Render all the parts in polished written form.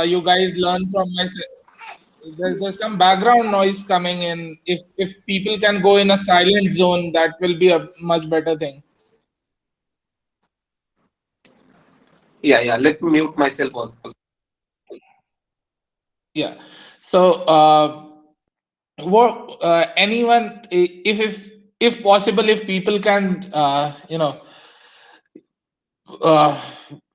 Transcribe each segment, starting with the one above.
you guys learn from my. There's some background noise coming in. If people can go in a silent zone, that will be a much better thing. Yeah, yeah. Let me mute myself also. Yeah. So, what anyone, if possible, if people can, uh,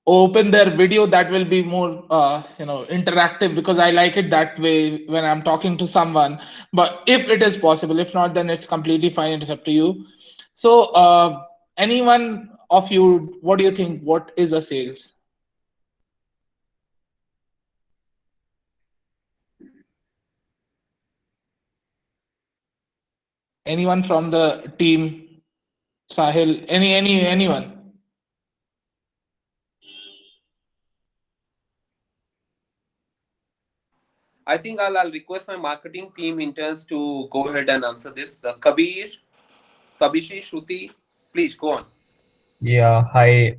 open their video, that will be more interactive, because I like it that way when I'm talking to someone. But if it is possible, if not, then it's completely fine, it's up to you. So anyone of you, what do you think, what is a sales? Anyone from the team? Sahil, anyone? I think I'll request my marketing team interns to go ahead and answer this. Kabishi, Shruti, please go on. Yeah, hi.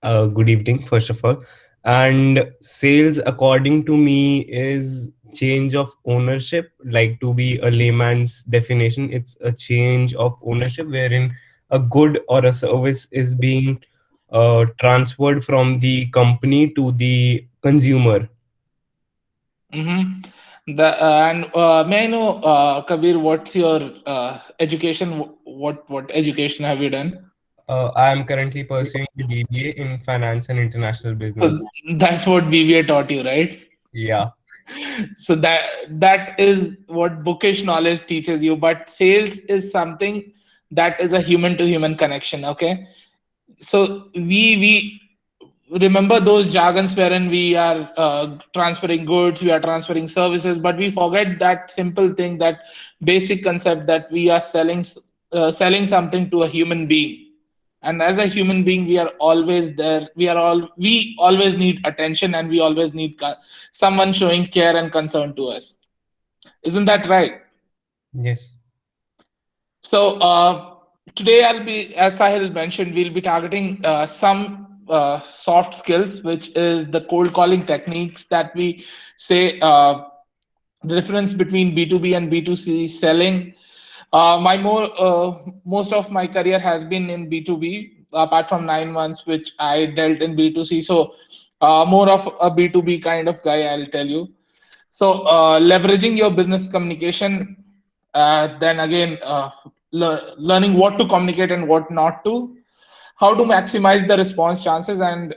Good evening, first of all. And sales, according to me, is change of ownership. Like, to be a layman's definition, it's a change of ownership wherein a good or a service is being transferred from the company to the consumer. Mm-hmm. And may I know, Kabir, what's your education? What education have you done? I am currently pursuing the BBA in finance and international So business. that's what BBA taught you, right? Yeah. So that is what bookish knowledge teaches you, but sales is something that is a human to human connection. Okay, so we remember those jargons wherein we are transferring goods, we are transferring services, but we forget that simple thing, that basic concept, that we are selling something to a human being. And as a human being, we are always there, we always need attention, and we always need someone showing care and concern to us. Isn't that right? Yes. So today I'll be, as Sahil mentioned, we'll be targeting some soft skills, which is the cold calling techniques that we say, the difference between B2B and B2C selling. My most of my career has been in B2B, apart from 9 months which I dealt in B2C. So more of a B2B kind of guy, I'll tell you. So, leveraging your business communication, then again, learning what to communicate and what not to, how to maximize the response chances, and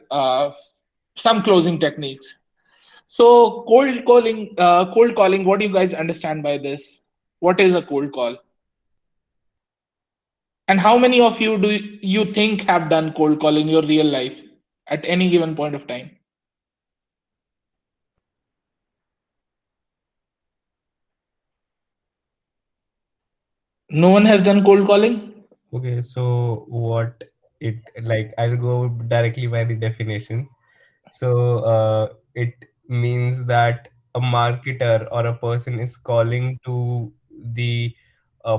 some closing techniques. So, cold calling. What do you guys understand by this? What is a cold call? And how many of you do you think have done cold call in your real life at any given point of time? No one has done cold calling. Okay, so what it like, I'll go directly by the definition. So it means that a marketer or a person is calling to the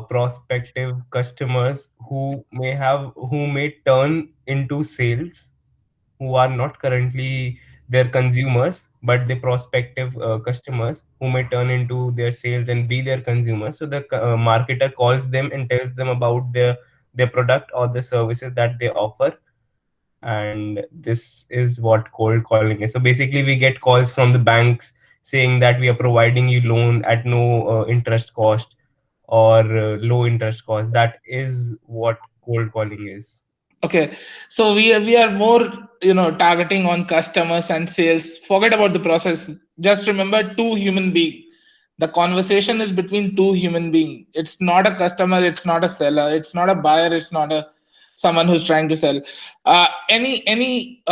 prospective customers who may turn into sales, who are not currently their consumers, but the prospective customers who may turn into their sales and be their consumers. So the marketer calls them and tells them about their product or the services that they offer. And this is what cold calling is. So basically, we get calls from the banks saying that we are providing you loan at no interest cost or low interest cost. That is what cold calling is. Okay, so we are more, targeting on customers and sales. Forget about the process. Just remember two human being. The conversation is between two human being. It's not a customer. It's not a seller. It's not a buyer. It's not a someone who's trying to sell. Any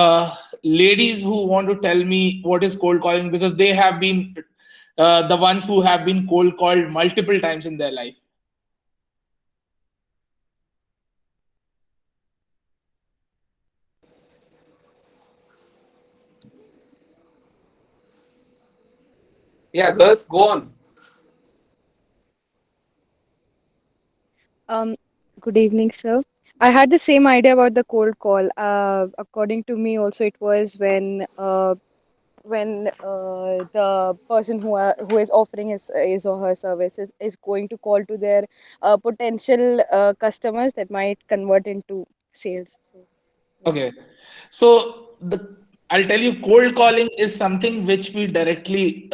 ladies who want to tell me what is cold calling, because they have been the ones who have been cold called multiple times in their life. Yeah, girls, go on. Um, Good evening, sir. I had the same idea about the cold call. According to me, also, it was when when the person who is offering his or her services is going to call to their potential customers that might convert into sales. So yeah. Okay. So I'll tell you, cold calling is something which we directly,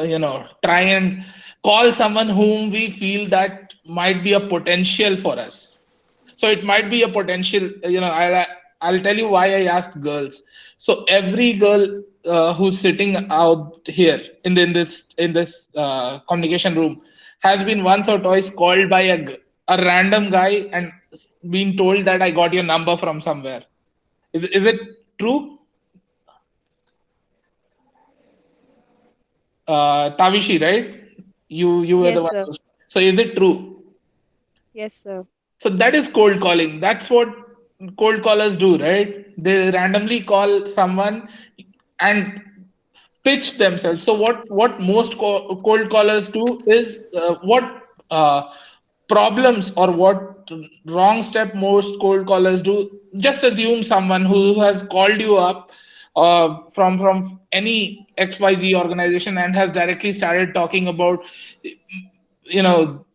try and call someone whom we feel that might be a potential for us. So it might be a potential. I'll tell you why I asked girls. So every girl who's sitting out here in this communication room has been once or twice called by a random guy and been told that I got your number from somewhere. Is it true, Tavishi? Right? You were the Yes, one. sir. So is it true? Yes, sir. So that is cold calling. That's what cold callers do, right? They randomly call someone and pitch themselves. So what most cold callers do is what uh, problems or what wrong step most cold callers do. Just assume someone who has called you up from any XYZ organization and has directly started talking about,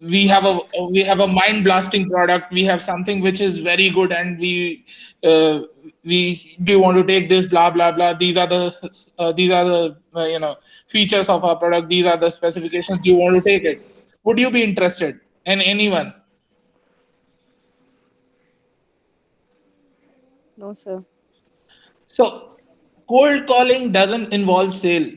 we have a mind blasting product, we have something which is very good, and uh, we do you want to take this, blah blah blah, these are the features of our product, these are the specifications, do you want to take it? Would you be interested in anyone? No, sir. So cold calling doesn't involve sale.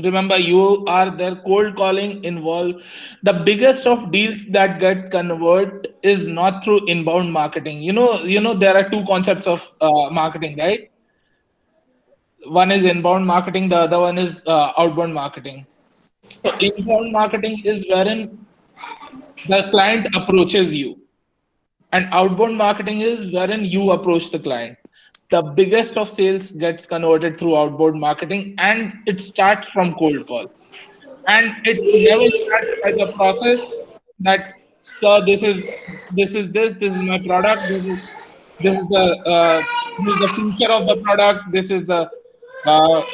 Remember, you are there. Cold calling involve the biggest of deals that get convert is not through inbound marketing. There are two concepts of marketing, right? One is inbound marketing, the other one is outbound marketing. So inbound marketing is wherein the client approaches you, and outbound marketing is wherein you approach the client. The biggest of sales gets converted through outbound marketing, and it starts from cold call. And it never starts like a process that, sir, this is my product, this is the feature of the product, this is the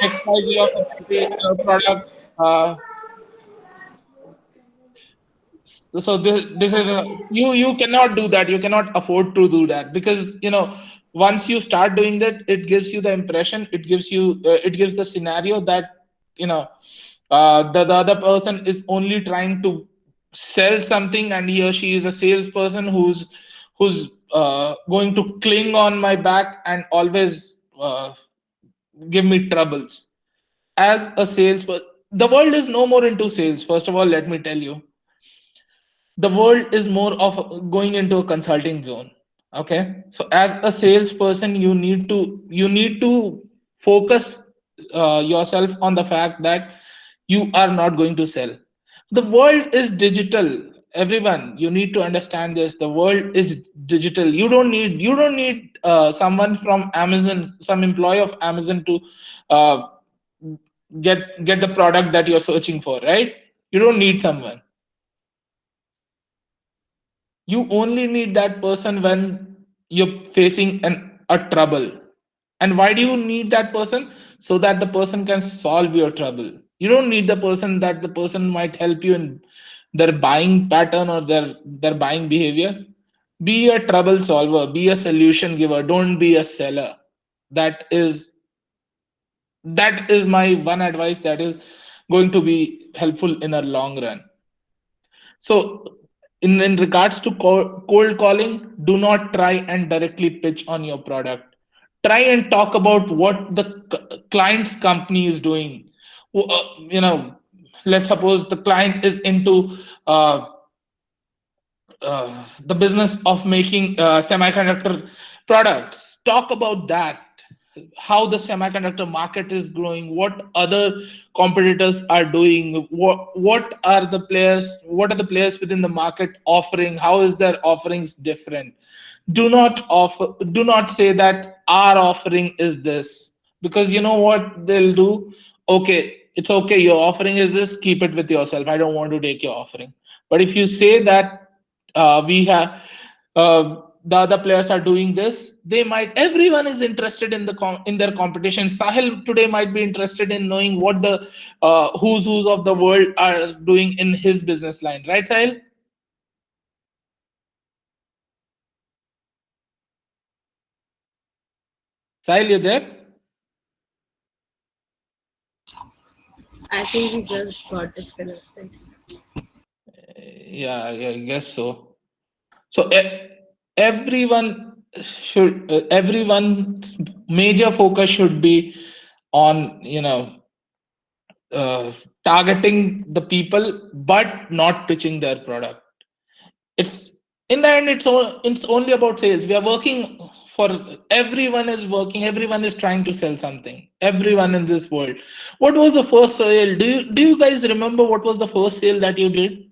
XYZ of the product. Uh, so this is a, you cannot do that, you cannot afford to do that, because once you start doing that, it gives you the impression, it gives the scenario that you know the other person is only trying to sell something, and he or she is a salesperson who's going to cling on my back and always give me troubles. As a salesperson, the world is no more into sales. First of all, let me tell you, the world is more of going into a consulting zone. Okay, so as a salesperson, you need to focus yourself on the fact that you are not going to sell. The world is digital, everyone. You need to understand this. The world is digital. You don't need someone from Amazon, some employee of Amazon to uh, get the product that you're searching for, right? You don't need someone. You only need that person when you're facing a trouble. And why do you need that person? So that the person can solve your trouble. You don't need the person that the person might help you in their buying pattern or their buying behavior. Be a trouble solver, be a solution giver, don't be a seller. That is that is my one advice that is going to be helpful in a long run. So, in regards to cold calling, do not try and directly pitch on your product. Try and talk about what the client's company is doing. W- uh, You know, let's suppose the client is into the business of making semiconductor products. Talk about that, how the semiconductor market is growing, what other competitors are doing, what are the players within the market offering, how is their offerings different. Do not say that our offering is this, because you know what they'll do. Okay, it's okay, your offering is this, keep it with yourself, I don't want to take your offering. But if you say that we have the other players are doing this, they might, everyone is interested in in their competition. Sahil today might be interested in knowing what the who's of the world are doing in his business line, right, Sahil? Sahil, you there? I think we just got disconnected. Yeah, I guess so. So everyone should, everyone's major focus should be on, uh, targeting the people, but not pitching their product. It's in the end, it's only about sales. We are working for, everyone is working, everyone is trying to sell something. Everyone in this world. What was the first sale? Do you guys remember what was the first sale that you did?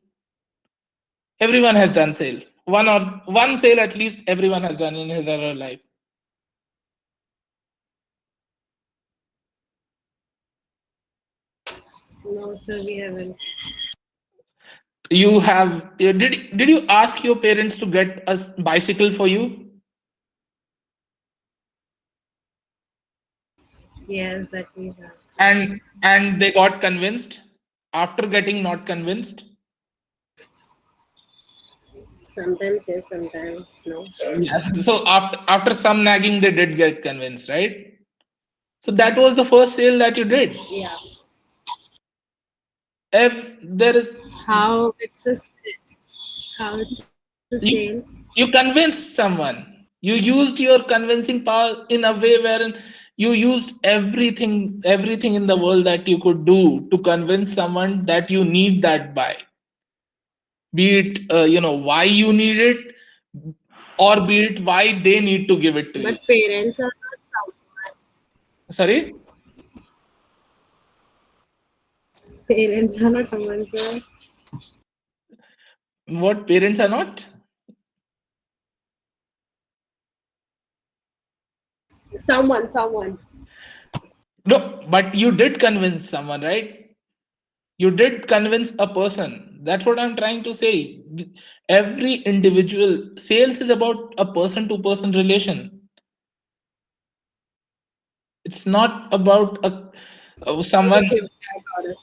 Everyone has done sale. One sale at least everyone has done in his or her life. No, sir, we haven't. You have did you ask your parents to get a bicycle for you, Yes, that we have. and they got convinced after getting not convinced? Sometimes yes, sometimes no. Yeah. So after some nagging, they did get convinced, right? So that was the first sale that you did. Yeah. If there is, How it's a how it's a sale? you convinced someone. You used your convincing power in a way wherein you used everything in the world that you could do to convince someone that you need that buy. Be it why you need it, or be it why they need to give it to you. But parents are not someone. Sorry, Parents are not someone, sir. what parents are not? Someone. No, but you did convince someone, right? You did convince a person. That's what I'm trying to say. Every individual sales is about a person to person relation. It's not about someone. Okay, I got it.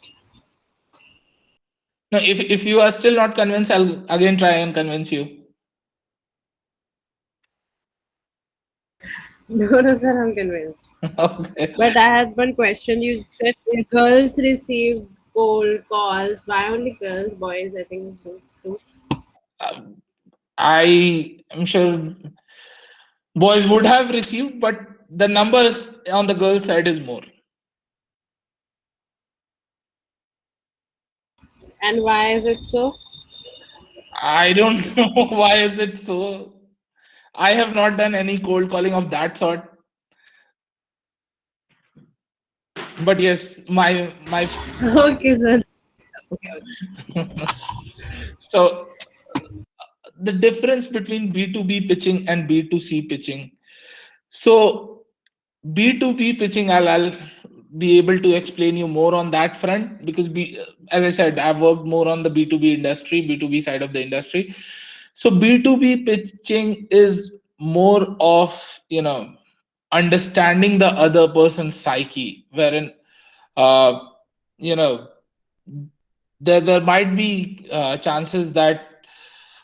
No, if you are still not convinced, I'll again try and convince you. No, no, sir, I'm convinced. Okay. But I had one question. You said girls receive cold calls. Why only girls? Boys, I think, do too. Um, I am sure boys would have received, but the numbers on the girl side is more. And why is it so? I don't know why is it so. I have not done any cold calling of that sort. But yes, my Okay, sir. Okay. so the difference between B2B pitching and B2C pitching. So B2B pitching, I'll be able to explain you more on that front, because as I said, I've worked more on the B2B industry, B2B side of the industry. So B2B pitching is more of, understanding the other person's psyche, wherein, uh, you know, there might be chances that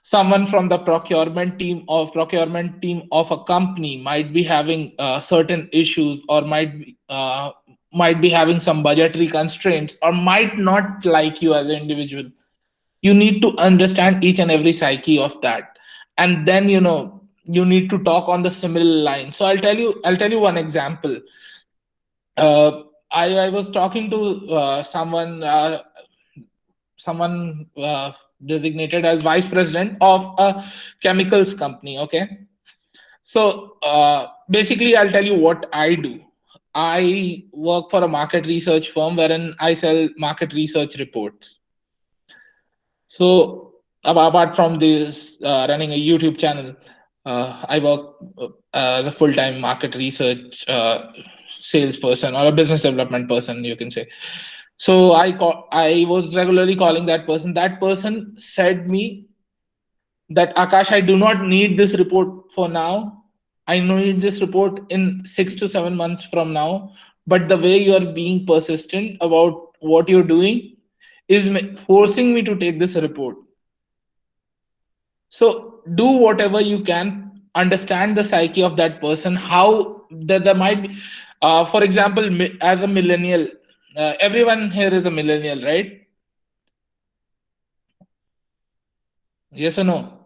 someone from the procurement team of a company might be having certain issues, or might be having some budgetary constraints, or might not like you as an individual. You need to understand each and every psyche of that, and then you need to talk on the similar line. So I'll tell you one example. I was talking to someone designated as vice president of a chemicals company. Okay, so basically, I'll tell you what I do. I work for a market research firm wherein I sell market research reports. So apart from this, running a YouTube channel, I work as a full-time market research salesperson, or a business development person, you can say. So I was regularly calling that person. That person said me that Akash, I do not need this report for now. I need this report in 6 to 7 months from now. But the way you are being persistent about what you're doing is forcing me to take this report. So do whatever you can, understand the psyche of that person, how that there might be, for example, as a millennial, everyone here is a millennial, right? Yes or no?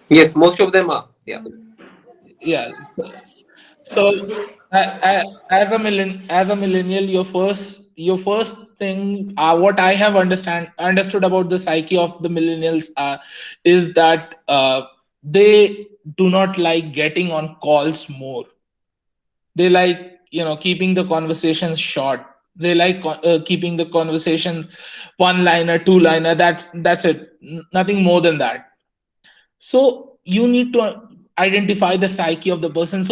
Yes, most of them are. Yeah. Yeah. So, as a millennial, your first thing, what I have understood about the psyche of the millennials is that they do not like getting on calls more. They like, keeping the conversations short. They like keeping the conversations one liner, two liner. That's it. Nothing more than that. So you need to identify the psyche of the person.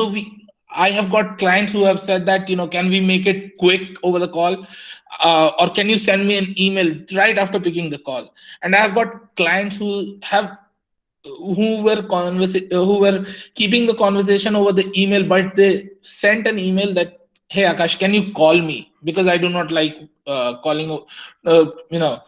I have got clients who have said that, can we make it quick over the call, or can you send me an email right after picking the call? And I have got clients who were keeping the conversation over the email, but they sent an email that, hey Akash, can you call me, because I do not like calling, you know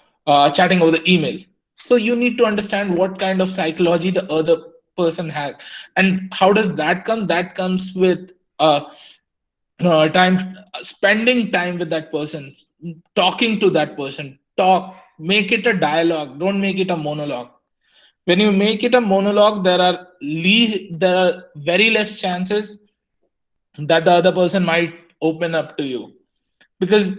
chatting over the email. So you need to understand what kind of psychology the other person has. And how does that come? That comes with time, spending time with that person, talking to that person. Make it a dialogue, don't make it a monologue. When you make it a monologue, there are very less chances that the other person might open up to you. Because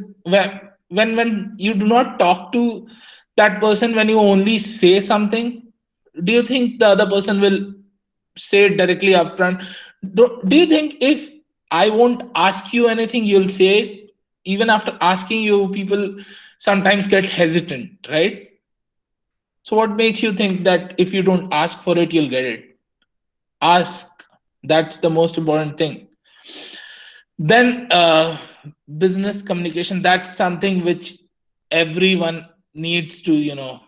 when you do not talk to that person, when you only say something, do you think the other person will say it directly upfront? Do you think if I won't ask you anything, you'll say it? Even after asking you, people sometimes get hesitant, right? So what makes you think that if you don't ask for it, you'll get it? Ask. That's the most important thing. Then business communication, that's something which everyone needs to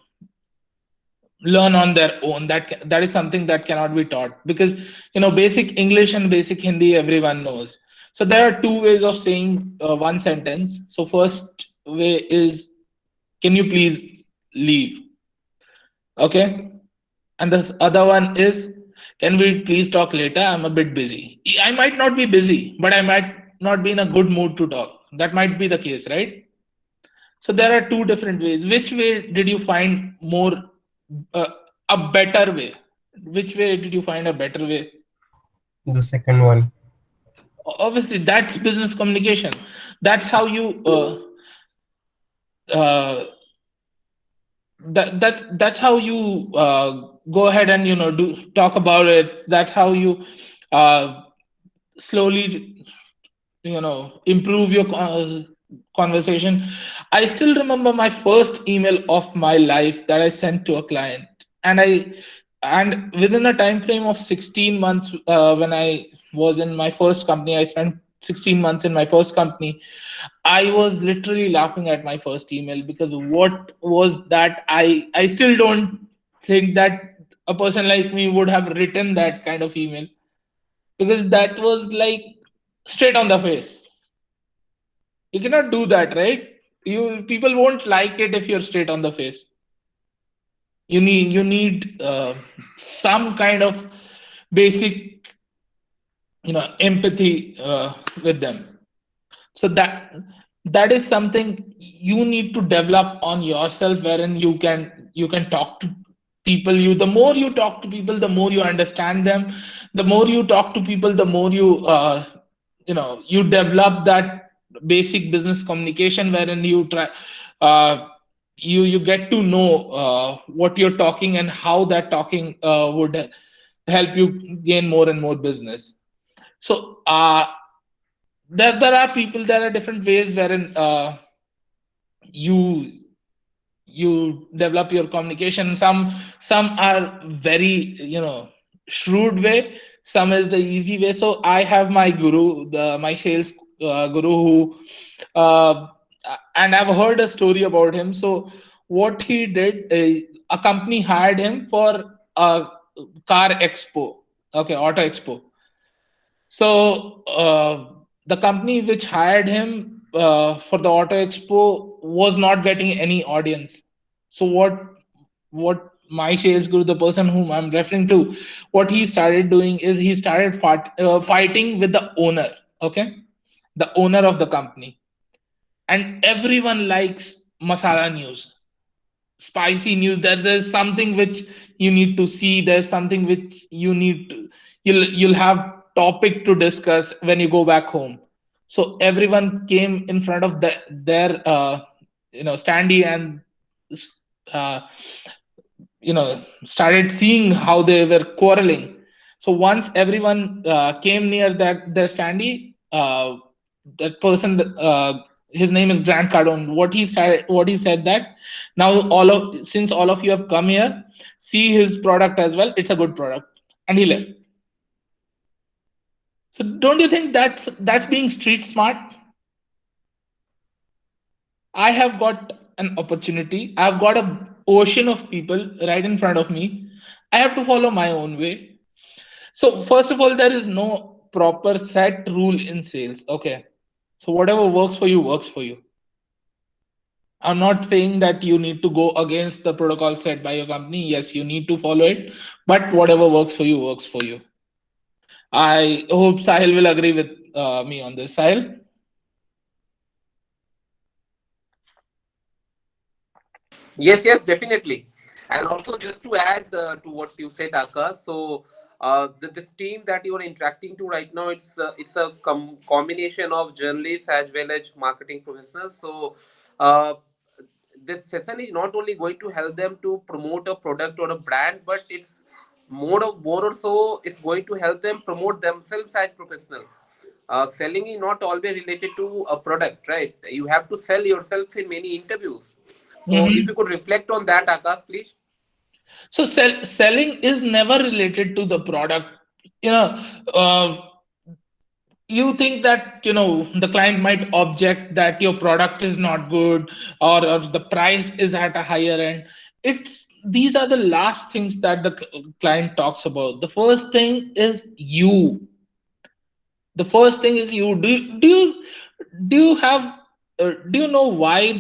learn on their own. That is something that cannot be taught, because basic English and basic Hindi everyone knows. So there are two ways of saying one sentence. So first way is, can you please leave? Okay. And this other one is, can we please talk later? I'm a bit busy. I might not be busy, but I might not be in a good mood to talk. That might be the case, right? So there are two different ways. Which way did you find more, uh, a better way? Which way did you find a better way? The second one. Obviously, that's business communication. That's how you uh, that's how you go ahead and do talk about it. That's how you uh, slowly improve your conversation. I still remember my first email of my life that I sent to a client, and within a time frame of 16 months, when I was in my first company, I spent 16 months in my first company. I was literally laughing at my first email, because what was that? I still don't think that a person like me would have written that kind of email, because that was like straight on the face. You cannot do that, right? People won't like it if you're straight on the face. You need some kind of basic empathy with them. So that is something you need to develop on yourself, wherein you can talk to people. The more you talk to people, the more you understand them. The more you talk to people, the more you develop that basic business communication, wherein uh, you get to know what you're talking, and how that talking would help you gain more and more business. So there are different ways wherein you you develop your communication. Some are very shrewd way. Some is the easy way. So I have my guru, my sales guru, who uh, and I've heard a story about him. So what he did, a company hired him for a car expo, okay, auto expo. So the company which hired him for the auto expo was not getting any audience. So what my sales guru, the person whom I'm referring to, what he started doing is he started fighting with the owner, okay, the owner of the company, and everyone likes masala news, spicy news, that there's something which you need to see, there's something which you need to, you'll have topic to discuss when you go back home. So everyone came in front of their standee and uh, started seeing how they were quarreling. So once everyone came near their standee, that person, his name is Grant Cardone. What he said that now since all of you have come here, see his product as well. It's a good product, and he left. So don't you think that's being street smart? I have got an opportunity. I've got a ocean of people right in front of me. I have to follow my own way. So first of all, there is no proper set rule in sales. Okay. So whatever works for you works for you. I'm not saying that you need to go against the protocol set by your company. Yes, you need to follow it, but whatever works for you works for you. I hope Sahil will agree with me on this. Sahil? Yes, yes, definitely. And also, just to add to what you said, Akash, so this team that you are interacting to right now, it's a combination of journalists as well as marketing professionals. So uh, this session is not only going to help them to promote a product or a brand, but it's more or so it's going to help them promote themselves as professionals. Selling is not always related to a product, right? You have to sell yourself in many interviews. So if you Mhm. could reflect on that, Akash, please. So selling is never related to the product. You know, uh, you think that the client might object that your product is not good, or the price is at a higher end. It's These are the last things that the client talks about. The first thing is you. The first thing is you. Do you have do you know why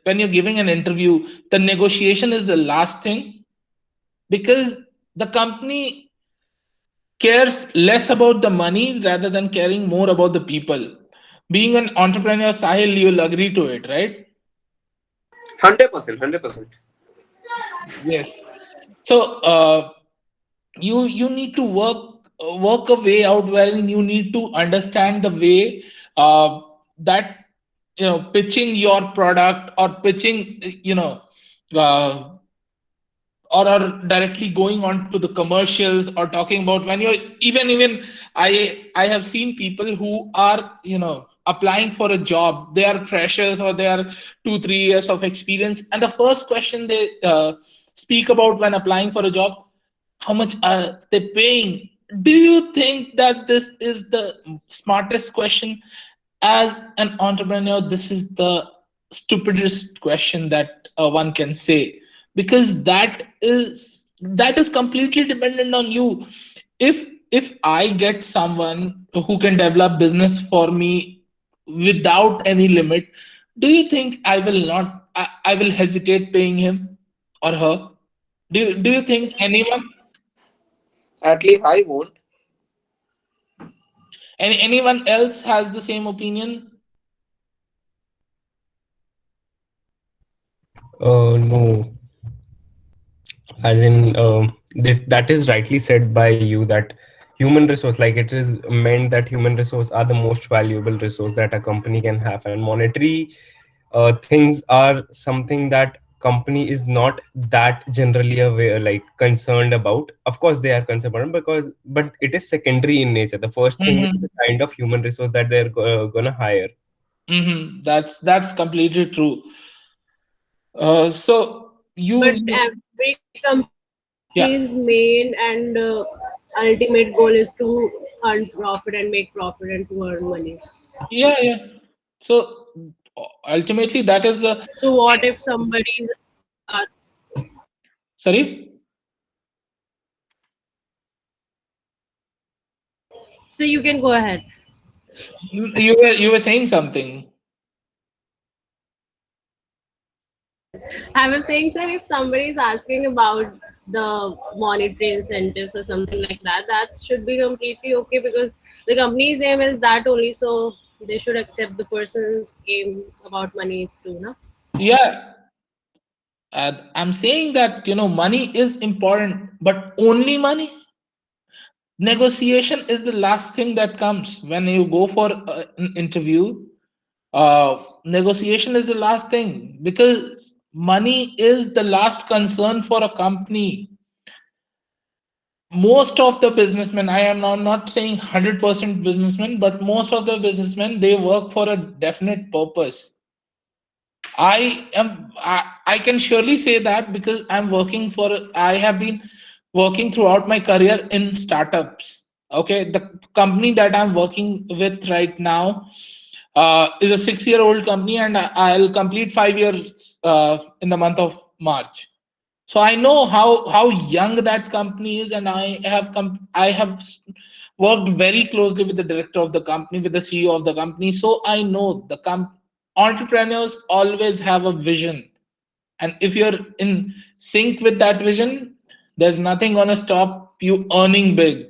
when you're giving an interview, the negotiation is the last thing? Because the company cares less about the money rather than caring more about the people. Being an entrepreneur, Sahil, you'll agree to it, right? 100%, 100%. Yes. So you need to work a way out wherein you need to understand the way that pitching your product, or pitching uh, or directly going on to the commercials, or talking about when you're even I have seen people who are applying for a job. They are freshers, or they are 2 3 years of experience, and the first question they speak about when applying for a job: how much are they paying? Do you think that this is the smartest question? As an entrepreneur, this is the stupidest question that one can say, because that is completely dependent on you. If I get someone who can develop business for me without any limit, do you think I will hesitate paying him or her? Do you think At least I won't. anyone else has the same opinion? No, as in that is rightly said by you that human resource, like it is meant that human resource are the most valuable resource that a company can have, and monetary things are something that company is not that generally aware, like concerned about. Of course they are concerned about it, but it is secondary in nature. The first thing is the Mm-hmm. kind of human resource that they're gonna hire. Mm-hmm. That's completely true. So But you every company's main yeah, and ultimate goal is to earn profit and make profit and to earn money. yeah. So Ultimately, that is the. So what if somebody's ask, Sorry. so you can go ahead. You were saying something. I was saying, sir, if somebody is asking about the monetary incentives or something like that, that should be completely okay because the company's aim is that only, so they should accept the person's aim about money too, no? Yeah, I'm saying that money is important, but only money. Negotiation is the last thing that comes when you go for an interview. Negotiation is the last thing because money is the last concern for a company. Most of the businessmen, I am now not saying 100% businessmen, but most of the businessmen, they work for a definite purpose. I can surely say that because I have been working throughout my career in startups. Okay, the company that I'm working with right now is a 6-year-old company, and I'll complete 5 years in the month of March. So I know how young that company is, and I have worked very closely with the director of the company, with the CEO of the company. So I know entrepreneurs always have a vision, and if you're in sync with that vision, there's nothing gonna stop you earning big.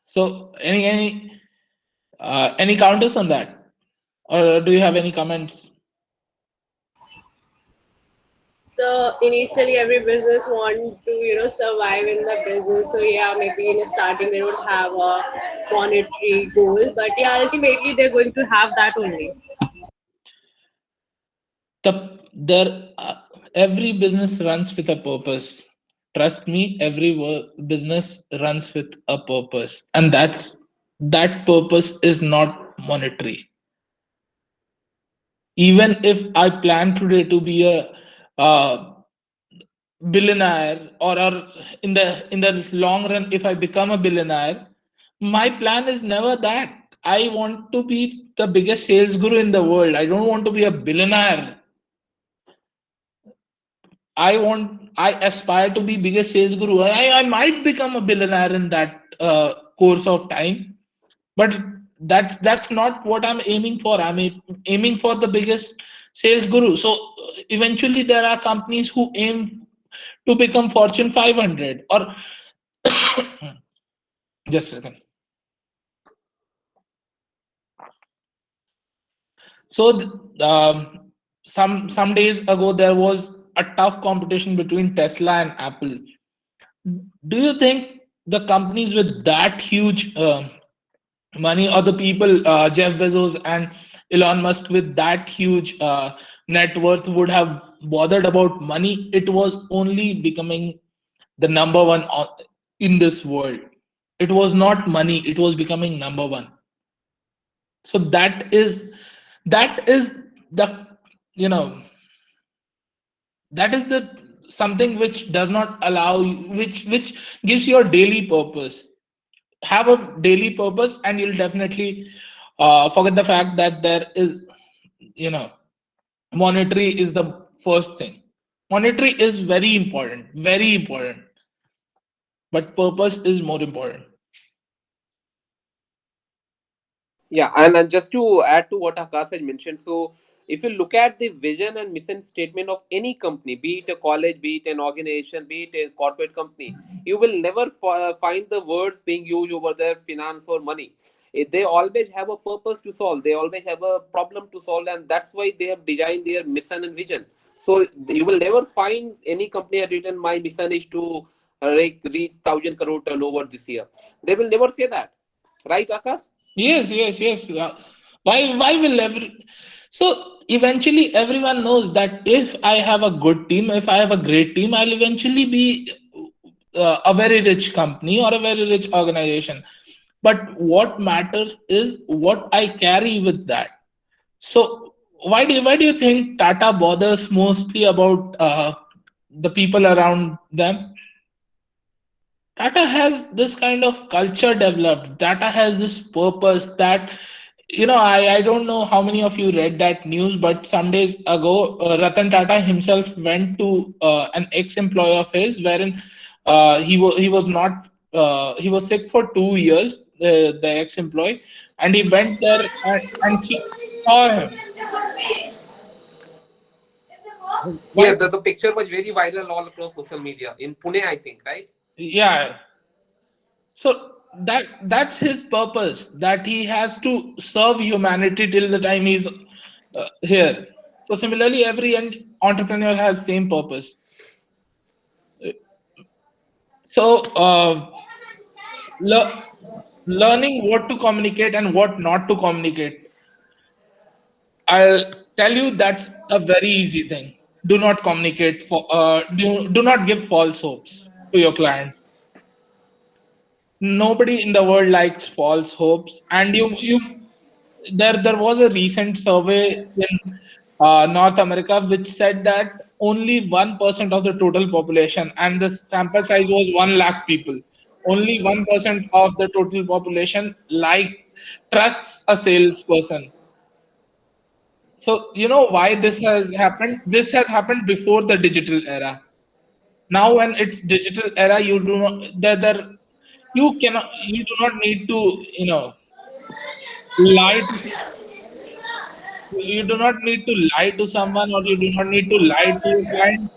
So any counters on that, or do you have any comments? So initially, every business want to survive in the business. So yeah, maybe in the starting they don't have a monetary goal, but yeah, ultimately they're going to have that only. Every business runs with a purpose. Trust me, every business runs with a purpose, and that purpose is not monetary. Even if I plan today to be a uh, billionaire, or in the long run, if I become a billionaire, my plan is never that. I want to be the biggest sales guru in the world. I don't want to be a billionaire. I aspire to be biggest sales guru. I might become a billionaire in that course of time, but that's not what I'm aiming for. Aiming for the biggest sales guru. So eventually there are companies who aim to become Fortune 500, or just a second. So some days ago there was a tough competition between Tesla and Apple. Do you think the companies with that huge money, or the people, Jeff Bezos and Elon Musk with that huge net worth, would have bothered about money? It was only becoming the number one in this world. It was not money, it was becoming number one. So that is the you know that is the something which does not allow you, which gives you a daily purpose. Have a daily purpose, and you'll definitely forget the fact that there is, you know monetary is the first thing. Monetary is very important, but purpose is more important. Yeah, and just to add to what Akash had mentioned, so if you look at the vision and mission statement of any company, be it a college, be it an organization, be it a corporate company, you will never find the words being used over their finance or money. They always have a purpose to solve. They always have a problem to solve, and that's why they have designed their mission and vision. So you will never find any company had written, "My mission is to reach 1,000 crore turnover this year." They will never say that, right, Akash? Yes, yes, yes. Why will every so eventually everyone knows that if I have a good team, if I have a great team, I'll eventually be a very rich company or a very rich organization. But what matters is what I carry with that. So why do you think Tata bothers mostly about the people around them? Tata has this kind of culture developed. Tata has this purpose that, I don't know how many of you read that news, but some days ago, Ratan Tata himself went to an ex-employee of his, wherein he was not he was sick for 2 years, the ex-employee, and he went there and she saw him. Yeah, Why? the picture was very viral all across social media in Pune, I think, right? Yeah. So that's his purpose, that he has to serve humanity till the time he's here. So similarly, every entrepreneur has same purpose. So le- learning what to communicate and what not to communicate. I'll tell you that's a very easy thing. Do not communicate for do not give false hopes to your client. Nobody in the world likes false hopes, and you there was a recent survey in North America which said that only 1% of the total population, and the sample size was 1 lakh people, only 1% of the total population trusts a salesperson. So you know why this has happened? This has happened before the digital era. Now when it's digital era, you do not there you do not need to lie to you do not need to lie to someone, or you do not need to lie to your client.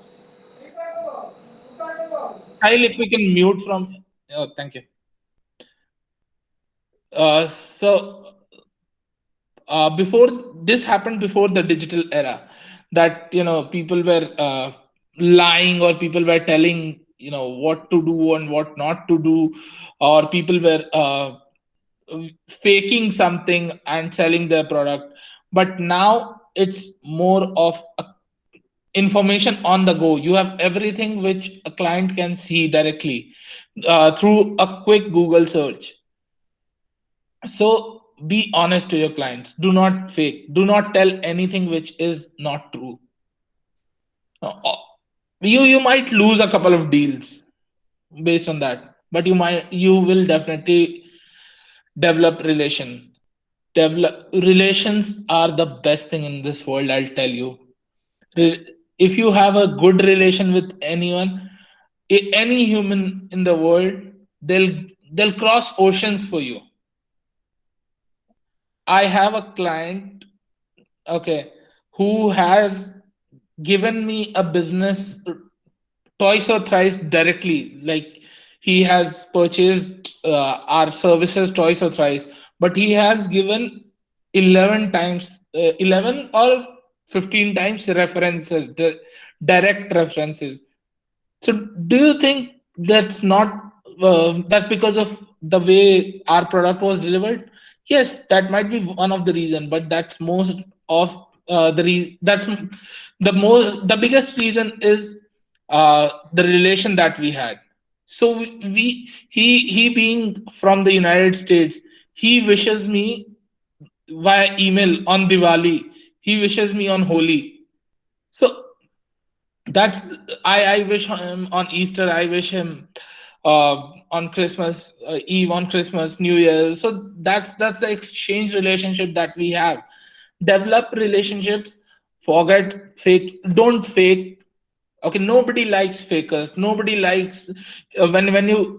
Kyle, if we can mute from. Oh, thank you. So before this happened before the digital era, that people were lying, or people were telling what to do and what not to do, or people were faking something and selling their product. But now it's more of a information on the go. You have everything which a client can see directly through a quick Google search. So be honest to your clients. Do not fake. Do not tell anything which is not true. You might lose a couple of deals based on that, but you will definitely develop relations are the best thing in this world, I'll tell you. If you have a good relation with anyone, any human in the world, they'll they'll cross oceans for you. I have a client, okay, who has given me a business twice or thrice directly. Like, he has purchased our services twice or thrice, but he has given 11 times, 11 or 15 times references, direct references. So, do you think that's not that's because of the way our product was delivered? Yes, that might be one of the reason, but that's most of that's the biggest reason is the relation that we had. So he being from the United States, he wishes me via email on Diwali. He wishes me on Holi. So that's I wish him on Easter. I wish him on Christmas Eve, on Christmas, New Year. So that's the exchange relationship that we have. Develop relationships. Forget fake. Don't fake. Okay, nobody likes fakers. Nobody likes when you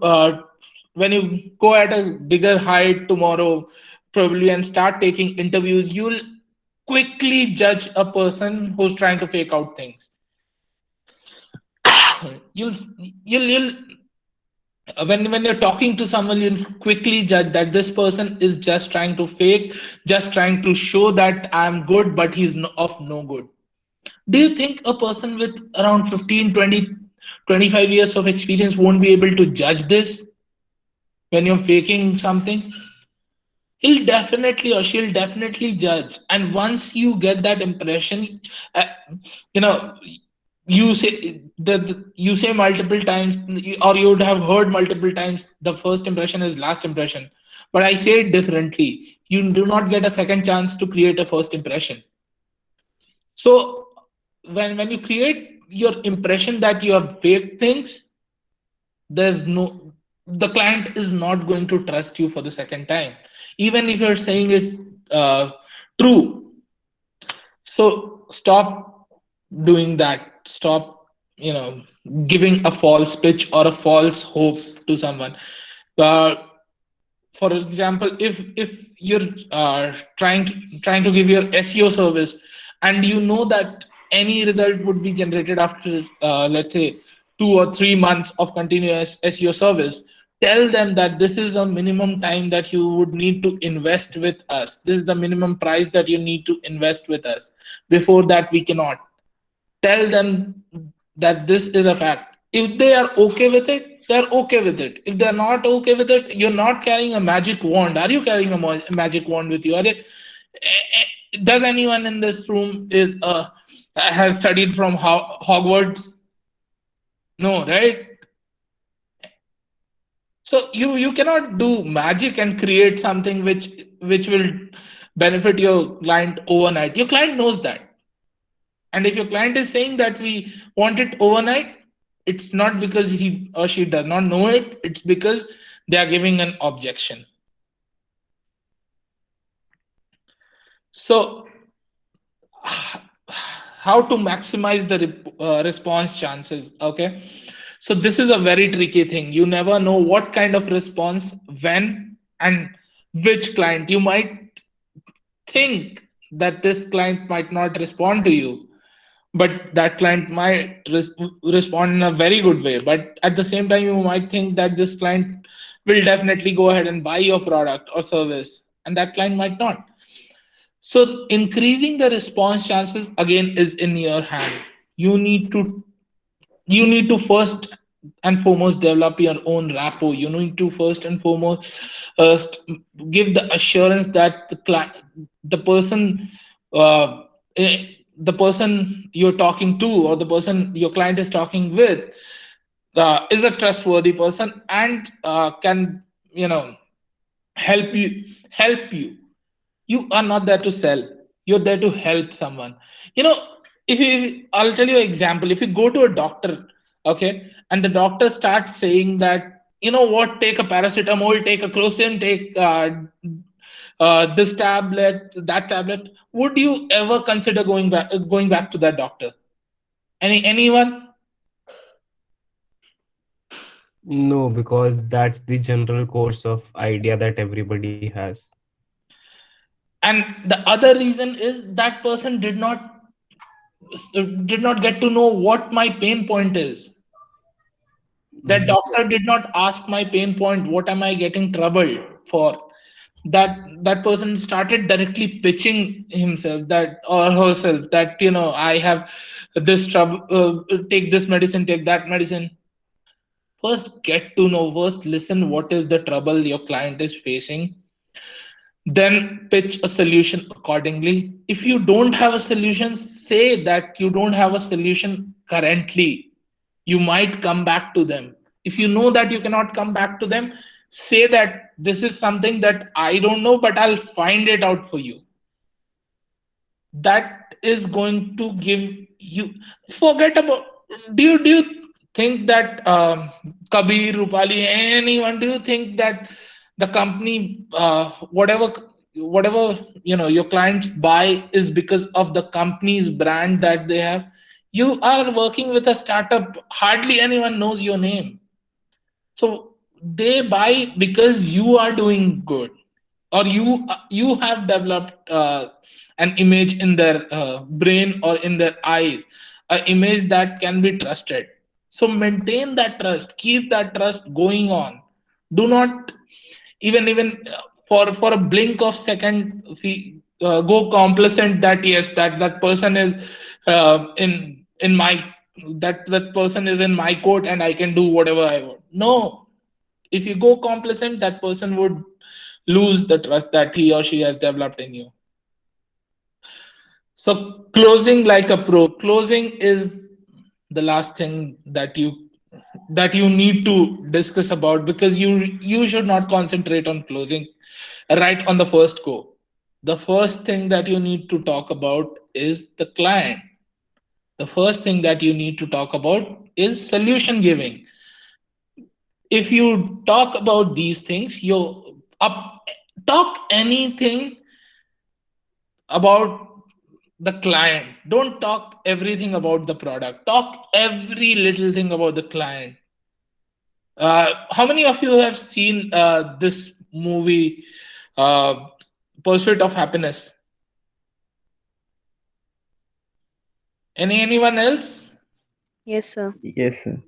go at a bigger height tomorrow, probably, and start taking interviews. You'll quickly judge a person who's trying to fake out things. you'll you'll when you're talking to someone, you'll quickly judge that this person is just trying to fake, just trying to show that I'm good, but he's of no good. Do you think a person with around 15, 20, 25 years of experience won't be able to judge this when you're faking something? He'll definitely, or she'll definitely judge. And once you get that impression, uh, you know you say you say multiple times, or you would have heard multiple times, the first impression is last impression. But I say it differently: you do not get a second chance to create a first impression. So when you create your impression that you have fake things, there's no the client is not going to trust you for the second time, even if you're saying it true. So stop doing that. Stop, you know, giving a false pitch or a false hope to someone. Uh, for example, if you're trying to give your SEO service, and you know that any result would be generated after let's say 2 or 3 months of continuous SEO service, tell them that this is the minimum time that you would need to invest with us. This is the minimum price that you need to invest with us. Before that, we cannot. Tell them that this is a fact. If they are okay with it, they're okay with it. If they're not okay with it, you're not carrying a magic wand. Are you carrying a magic wand with you? Does anyone in this room is has studied from Hogwarts? No, right? So you cannot do magic and create something which will benefit your client overnight. Your client knows that. And if your client is saying that we want it overnight, it's not because he or she does not know it, it's because they are giving an objection. So, how to maximize the response chances? Okay. So, this is a very tricky thing. You never know what kind of response, when, and which client. You might think that this client might not respond to you, but that client might respond in a very good way. But at the same time, you might think that this client will definitely go ahead and buy your product or service, and that client might not. So increasing the response chances again is in your hand. You need to you need to first and foremost develop your own rapport. You need to first and foremost give the assurance that the person uh, the person you're talking to, or the person your client is talking with, is a trustworthy person and can, you know, help you. You are not there to sell, you're there to help someone. You know, I'll tell you an example. If you go to a doctor, okay, and the doctor starts saying that, you know what, take a paracetamol, take a crocin, take this tablet, that tablet, would you ever consider going back to that doctor? Anyone? No, because that's the general course of idea that everybody has. And the other reason is that person did not get to know what my pain point is. That Mhm. doctor did not ask my pain point, what am I getting troubled for. That person started directly pitching himself that or herself that, you know, I have this trouble, take this medicine, take that medicine. First get to know, first listen what is the trouble your client is facing, then pitch a solution accordingly. If you don't have a solution, say that you don't have a solution currently. You might come back to them. If you know that you cannot come back to them, say that this is something that I don't know, but I'll find it out for you. That is going to give you, forget about, do you think that Kabir, Rupali, anyone, do you think that the company, whatever, you know, your clients buy is because of the company's brand that they have? You are working with a startup, hardly anyone knows your name. So they buy because you are doing good, or you have developed an image in their brain or in their eyes, an image that can be trusted. So maintain that trust, keep that trust going on. Do not even for a blink of second go complacent that yes, that person is in my, that person is in my court and I can do whatever I want. No, if you go complacent, that person would lose the trust that he or she has developed in you. So closing like a pro. Closing is the last thing that you need to discuss about, because you should not concentrate on closing right on the first go. The first thing that you need to talk about is the client. The first thing that you need to talk about is solution giving. if you talk about these things, you up talk anything about the client. Don't talk everything about the product. Talk every little thing about the client. How many of you have seen this movie, uh, Pursuit of Happiness? Anyone else? Yes, sir. Yes, sir.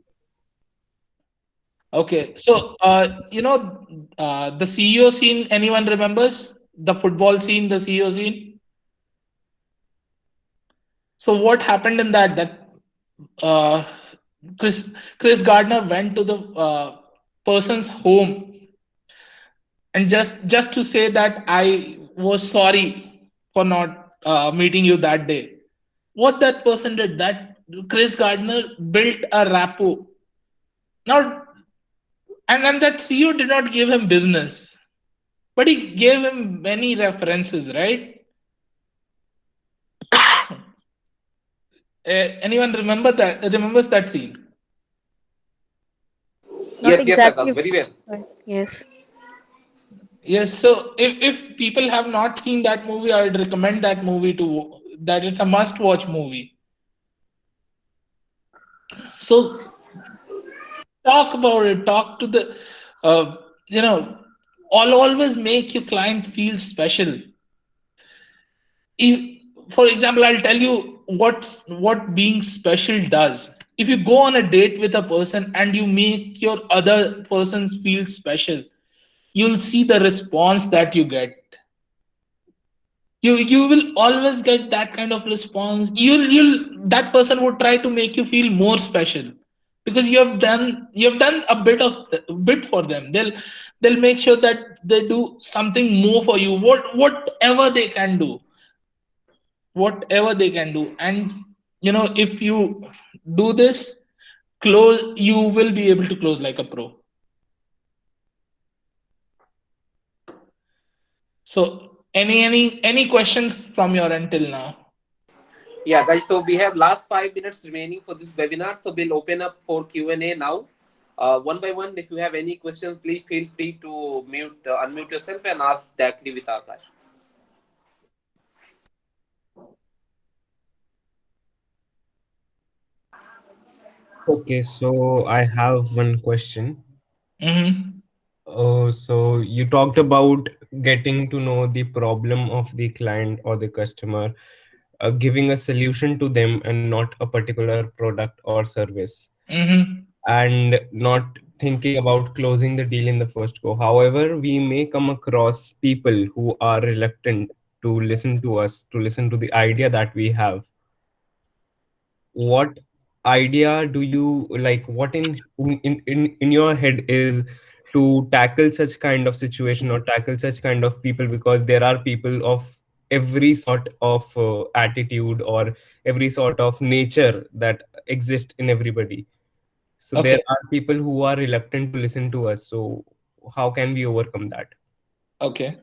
Okay, so the CEO scene. Anyone remembers the football scene, the CEO scene? So what happened in that? That uh, Chris Chris Gardner went to the person's home and just to say that I was sorry for not meeting you that day. What that person did, that Chris Gardner built a rapport. Now, and that CEO did not give him business, but he gave him many references, right? Anyone remembers that scene? Not Yes, yes, exactly, Akash, very well. but yes. Yes. So if people have not seen that movie, I would recommend that movie to that. It's a must watch movie. So talk about it. Talk to the uh, you know always make your client feel special. If, for example, I'll tell you what being special does. If you go on a date with a person and you make your other persons feel special, you'll see the response that you get. You will always get that kind of response. You'll that person would try to make you feel more special because you have done a bit for them. They'll make sure that they do something more for you, whatever they can do, whatever they can do. And if you do this, close you will be able to close like a pro. So any questions from your end till now? Yeah, guys. So we have last 5 minutes remaining for this webinar. So we'll open up for Q&A now. One by one, if you have any questions, please feel free to unmute yourself and ask directly with Akash. Okay, so I have one question. Mm-hmm. So you talked about getting to know the problem of the client or the customer, giving a solution to them and not a particular product or service, Mm-hmm. and not thinking about closing the deal in the first go. However, we may come across people who are reluctant to listen to us, to listen to the idea that we have. What idea do you like? What in your head is to tackle such kind of situation or tackle such kind of people, because there are people of every sort of attitude or every sort of nature that exist in everybody. So there Okay. are people who are reluctant to listen to us. So how can we overcome that? Okay.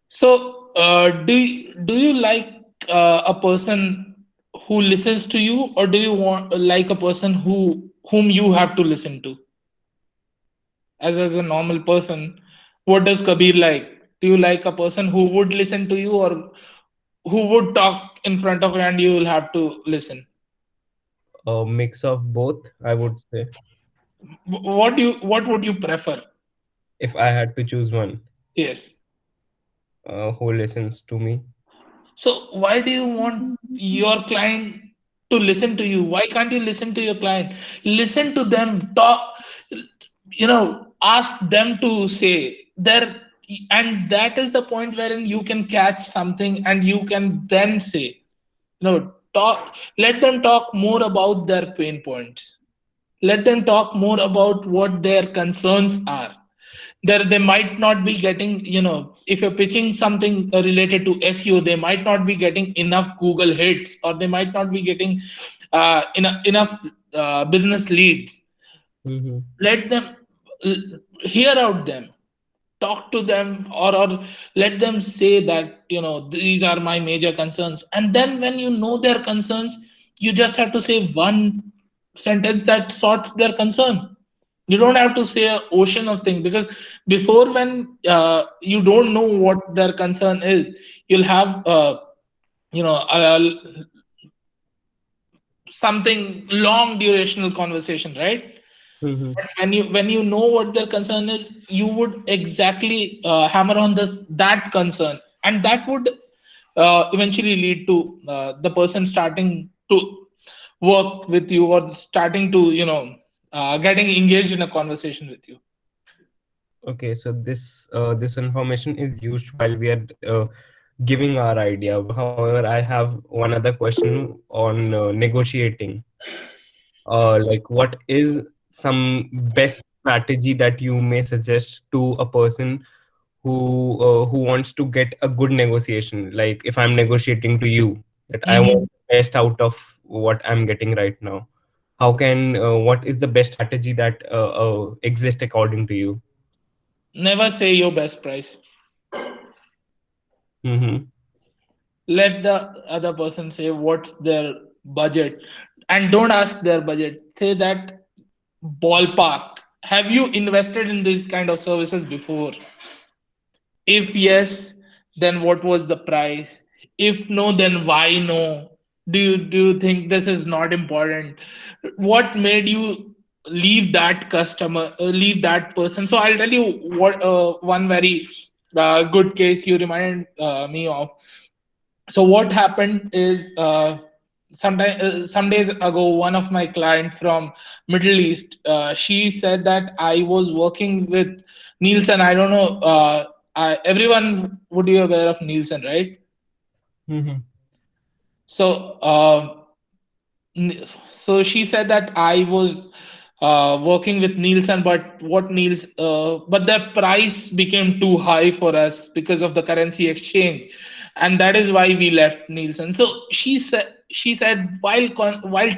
So, do you like a person who listens to you, or do you want like a person whom you have to listen to? As a normal person, what does Kabir like? Do you like a person who would listen to you, or who would talk in front of you and you will have to listen? A mix of both, I would say, What would you prefer? if I had to choose one. Yes. Who listens to me? So why do you want your client to listen to you? Why can't you listen to your client? Listen to them, talk, ask them to say there, and that is the point wherein you can catch something and you can then say, let them talk more about their pain points. Let them talk more about what their concerns are. They might not be getting, if you're pitching something related to SEO, they might not be getting enough Google hits, or they might not be getting enough business leads. Mm-hmm. Let them hear out them, talk to them, or let them say that these are my major concerns. And then when you know their concerns, you just have to say one sentence that sorts their concern. You don't have to say an ocean of things, because before, when you don't know what their concern is, you'll have something long durational conversation, right? Mm-hmm. But when you know what their concern is, you would exactly hammer on that concern, and that would eventually lead to the person starting to work with you, or starting to getting engaged in a conversation with you. Okay, so this information is used while we are giving our idea. However, I have one other question on negotiating. Like, what is some best strategy that you may suggest to a person who wants to get a good negotiation? Like, if I'm negotiating to you that I want Mhm. the best out of what I'm getting right now, how can what is the best strategy that exists according to you? Never say your best price. Mm-hmm. Let the other person say what's their budget, and don't ask their budget. Say that ballpark. Have you invested in these kind of services before? If yes, then what was the price? If no, then why no? Do you think this is not important? What made you leave that customer, leave that person? So I'll tell you what one very good case you reminded me of. So what happened is, some days ago, one of my clients from Middle East, she said that I was working with Nielsen. I don't know, everyone would be aware of Nielsen, right? Mm-hmm. So so she said that I was working with Nielsen, but the price became too high for us because of the currency exchange, and that is why we left Nielsen. So she said while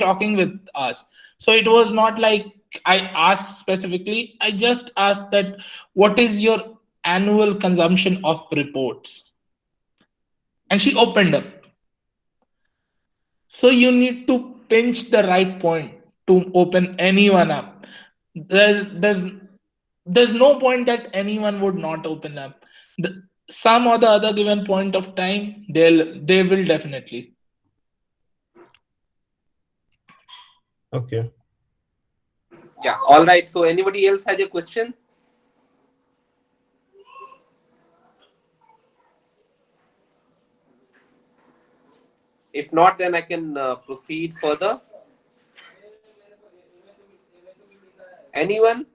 talking with us. So it was not like I asked specifically. I just asked that what is your annual consumption of reports, and she opened up. So you need to pinch the right point to open anyone up. There's no point that anyone would not open up. Some or the other given point of time, they will definitely. Okay. Yeah. All right. So anybody else has a question? If not, then I can proceed further. Anyone?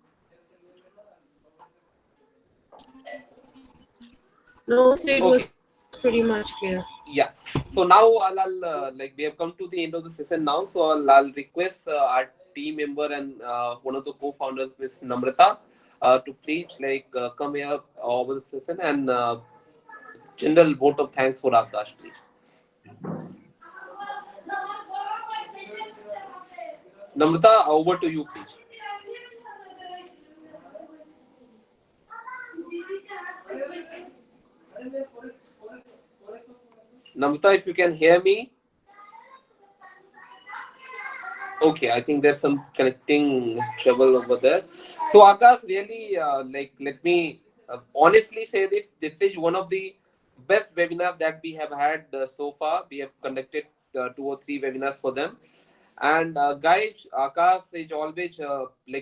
No, sir, it was Okay. pretty much clear. Yeah. So now I'll like we have come to the end of the session now. So I'll request our team member and one of the co-founders, Miss Namrata, to please come here over the session and general vote of thanks for Akash, please. Namrata, over to you, please. Namrata, if you can hear me. Okay, I think there's some connecting trouble over there. So Akash, really, let me honestly say this: this is one of the best webinars that we have had so far. We have conducted 2 or 3 webinars for them, and guys, Akash is always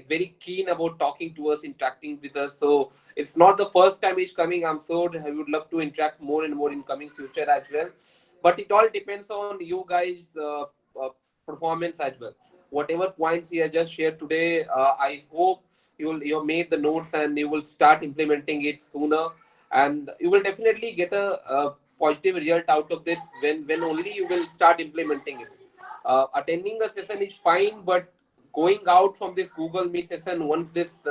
very keen about talking to us, interacting with us. So it's not the first time he's coming. I'm sure he would love to interact more and more in coming future as well. But it all depends on you guys. Performance as well. Whatever points he has just shared today, I hope you have made the notes and you will start implementing it sooner, and you will definitely get a positive result out of it when only you will start implementing it. Attending a session is fine, but going out from this Google Meet session, once this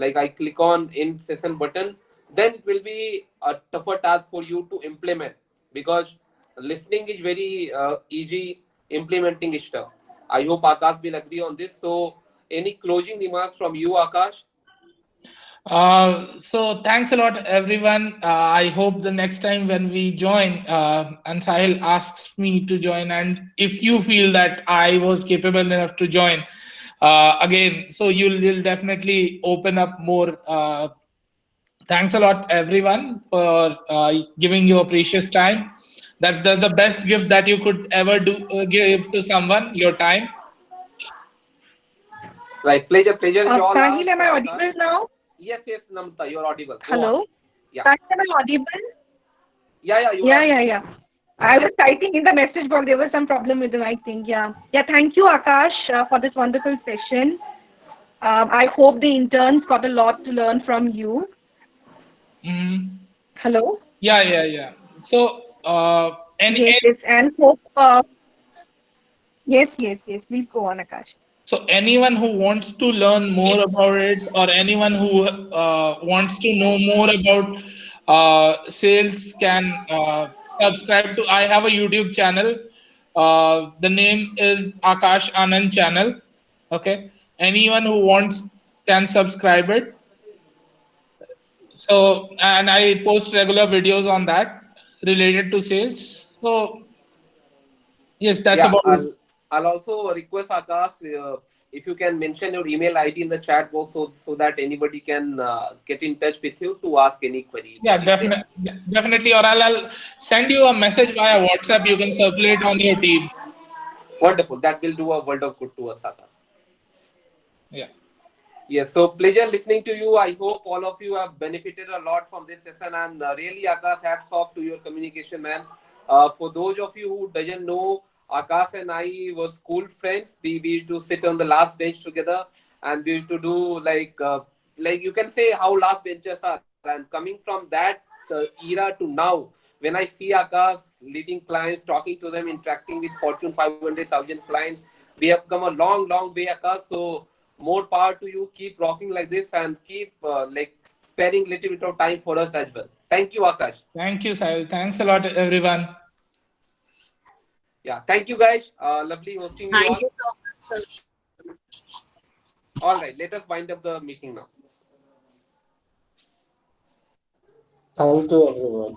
I click on end session button, then it will be a tougher task for you to implement, because listening is very easy, implementing is tough. I hope Akash will agree on this. So, any closing remarks from you, Akash? So thanks a lot, everyone. I hope the next time when we join, and Sahil asks me to join, and if you feel that I was capable enough to join, again, so you'll definitely open up more. Thanks a lot, everyone, for giving your precious time. That's the best gift that you could ever do, give to someone, your time. Right. Pleasure is all Sahil, ours, am I Akash. audible now? Yes, Namta, you're audible. Go on. Hello? Yeah. Sahil, am I audible? Yeah, you're Yeah, audible. yeah, yeah. I was typing in the message box. There was some problem with the mic thing. Yeah. Yeah, thank you, Akash, for this wonderful session. I hope the interns got a lot to learn from you. Mhm. Hello? Yeah. So, Yes, yes. And hope, yes. Please go on, Akash. so anyone who wants to learn more about it, or anyone who wants to know more about sales, can subscribe to. I have a YouTube channel. The name is Akash Anand channel. Okay, anyone who wants can subscribe it. So, and I post regular videos on that related to sales. So yes, that's Yeah, about it. I'll also request Akash if you can mention your email ID in the chat box so that anybody can get in touch with you to ask any query Yeah, that is there. definitely. Or I'll send you a message via WhatsApp. You can circulate on your team. Wonderful. That will do a world of good to us, Akash. Yeah. Yes, so pleasure listening to you. I hope all of you have benefited a lot from this session, and really, Akash, hats off to your communication, man. For those of you who doesn't know, Akash and I were school friends. We used to sit on the last bench together, and we used to do like you can say how last benches are. And coming from that era to now, when I see Akash leading clients, talking to them, interacting with Fortune 500,000 clients, we have come a long way, Akash. So more power to you. Keep rocking like this and keep sparing little bit of time for us as well. Thank you, Akash. Thank you, Sahil. Thanks a lot, everyone. Yeah, thank you, guys. Lovely hosting you Thank all. you so much, sir. All right, let us wind up the meeting now. Thank you, everyone.